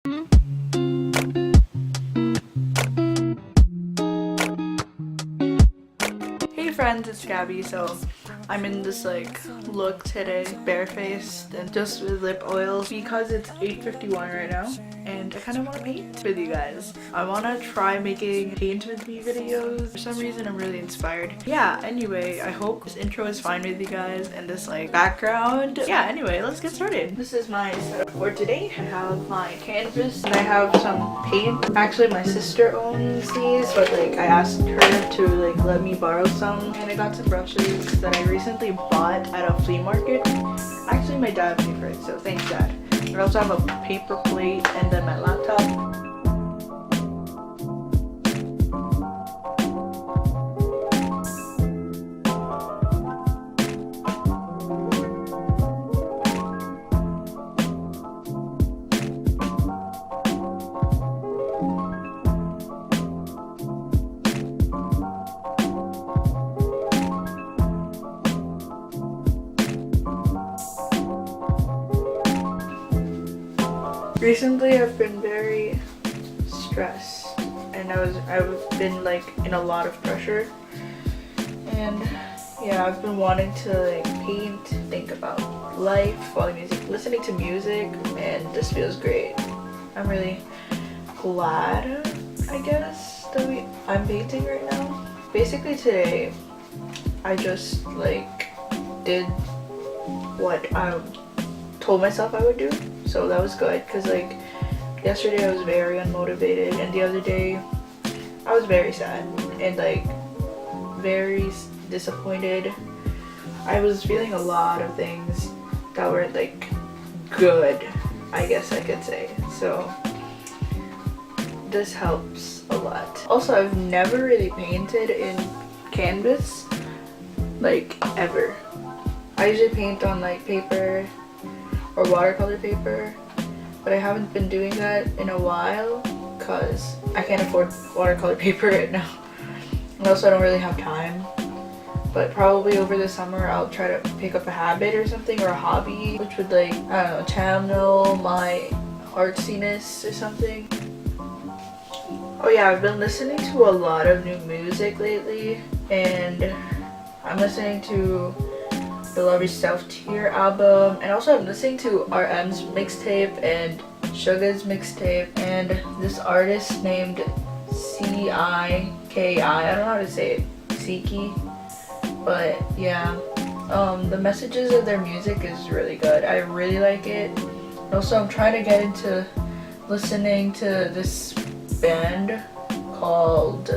Hey friends, it's Gabby. So I'm in this like look today, barefaced and just with lip oil because it's 8:51 right now and I kind of want to paint with you guys. I want to try making paint with me videos. For some reason I'm really inspired. Yeah, anyway, I hope this intro is fine with you guys and this like background. Yeah, anyway, let's get started. This is my setup for today. I have my canvas and I have some paint. Actually, my sister owns these, but like I asked her to like let me borrow some, and I got some brushes that I recently bought at a flea market. Actually, my dad paid for it, so thanks Dad. I also have a paper plate and then my laptop. Recently I've been very stressed and I've been like in a lot of pressure, and yeah, I've been wanting to like paint, think about life while listening to music, and this feels great. I'm really glad, I guess, that I'm painting right now. Basically today I just like did what I told myself I would do. So that was good, because like yesterday I was very unmotivated and the other day I was very sad and like very disappointed. I was feeling a lot of things that were like good, I guess I could say. So this helps a lot. Also, I've never really painted in canvas, like ever. I usually paint on like paper or watercolor paper, but I haven't been doing that in a while because I can't afford watercolor paper right now, and also I don't really have time. But probably over the summer I'll try to pick up a habit or something, or a hobby which would like, I don't know, channel my artsiness or something. Oh yeah, I've been listening to a lot of new music lately, and I'm listening to the Love Yourself Tier album, and also I'm listening to RM's mixtape and Suga's mixtape, and this artist named ciki, I don't know how to say it, ciki, but yeah, the messages of their music is really good. I really like it. And also I'm trying to get into listening to this band called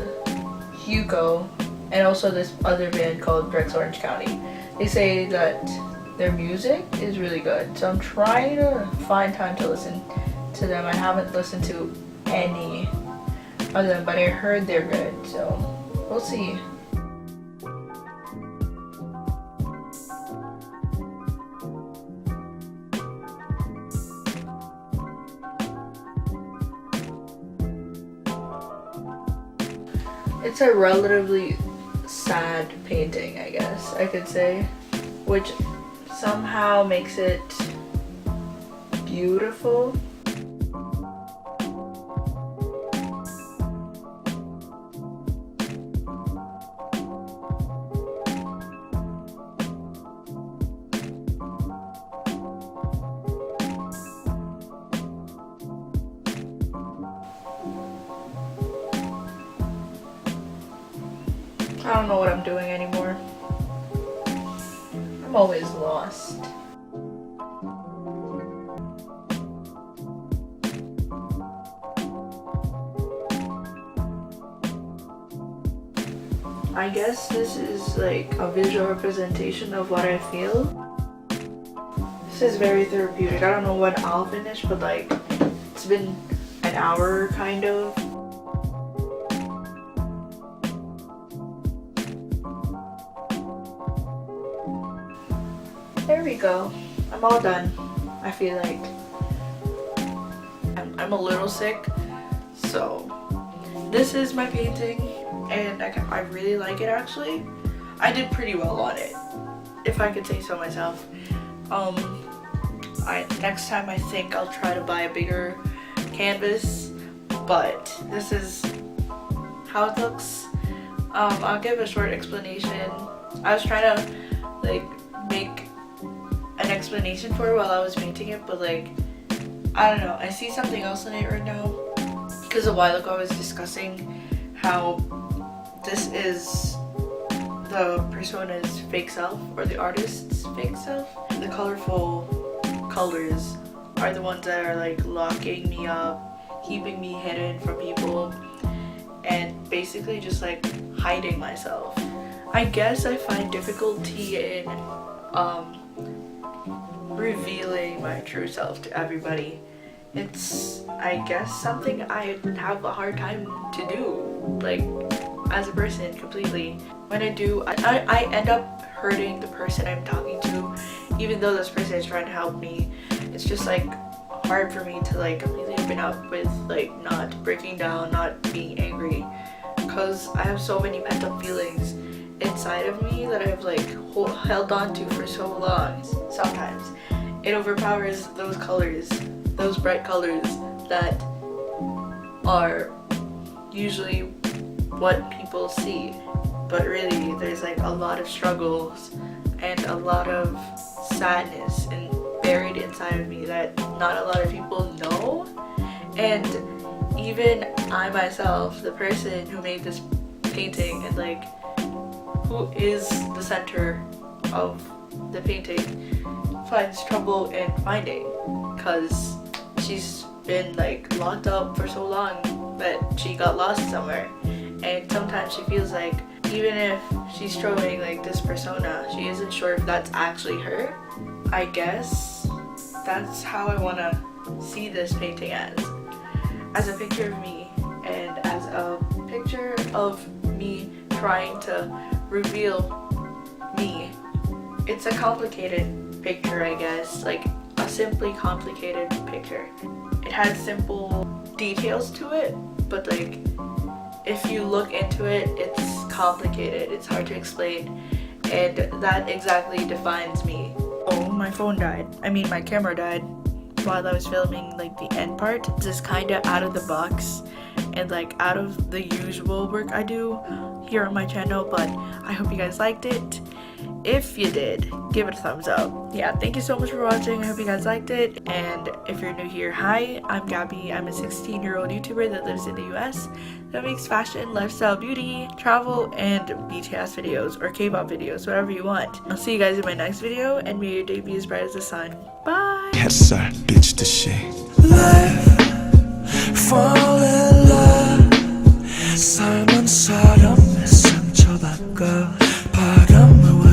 Hugo, and also this other band called Rex Orange County. They say that their music is really good, so I'm trying to find time to listen to them. I haven't listened to any of them, but I heard they're good, so we'll see. It's a relatively sad painting, I guess I could say, which somehow makes it beautiful. I don't know what I'm doing anymore. I'm always lost. I guess this is like a visual representation of what I feel. This is very therapeutic. I don't know when I'll finish, but like it's been an hour kind of. There we go. I'm all done. I feel like I'm a little sick, so this is my painting, and I really like it actually. I did pretty well on it, if I could say so myself. Next time I think I'll try to buy a bigger canvas, but this is how it looks. I'll give a short explanation. I was trying to like make an explanation for it while I was painting it, but like I don't know, I see something else in it right now, because a while ago I was discussing how this is the persona's fake self, or the artist's fake self. The colorful colors are the ones that are like locking me up, keeping me hidden from people, and basically just like hiding myself. I guess I find difficulty in revealing my true self to everybody. It's, I guess, something I have a hard time to do, like as a person completely. When I do, I end up hurting the person I'm talking to, even though this person is trying to help me. It's just like hard for me to like completely open up with like not breaking down, not being angry, because I have so many pent up feelings inside of me that I've like held on to for so long. Sometimes it overpowers those colors, those bright colors that are usually what people see, but really there's like a lot of struggles and a lot of sadness and buried inside of me that not a lot of people know. And even I myself, the person who made this painting and like who is the center of the painting, finds trouble in finding, because she's been like locked up for so long that she got lost somewhere. And sometimes she feels like even if she's showing like this persona, she isn't sure if that's actually her. I guess that's how I want to see this painting as a picture of me, and as a picture of me trying to reveal me. It's a complicated picture, I guess, like a simply complicated picture. It has simple details to it, but like if you look into it, it's complicated, it's hard to explain, and that exactly defines me. Oh, my phone died. I mean, my camera died while I was filming like the end part. This is kind of out of the box and like out of the usual work I do here on my channel, but I hope you guys liked it. If you did, give it a thumbs up. Yeah, thank you so much for watching. I hope you guys liked it. And if you're new here, hi, I'm Gabby. I'm a 16-year-old YouTuber that lives in the US that makes fashion, lifestyle, beauty, travel, and BTS videos or K-pop videos, whatever you want. I'll see you guys in my next video, and may your day be as bright as the sun. Bye! 햇살 비추듯이 Life, fall in love 삶은 사람의 상처받고 바람을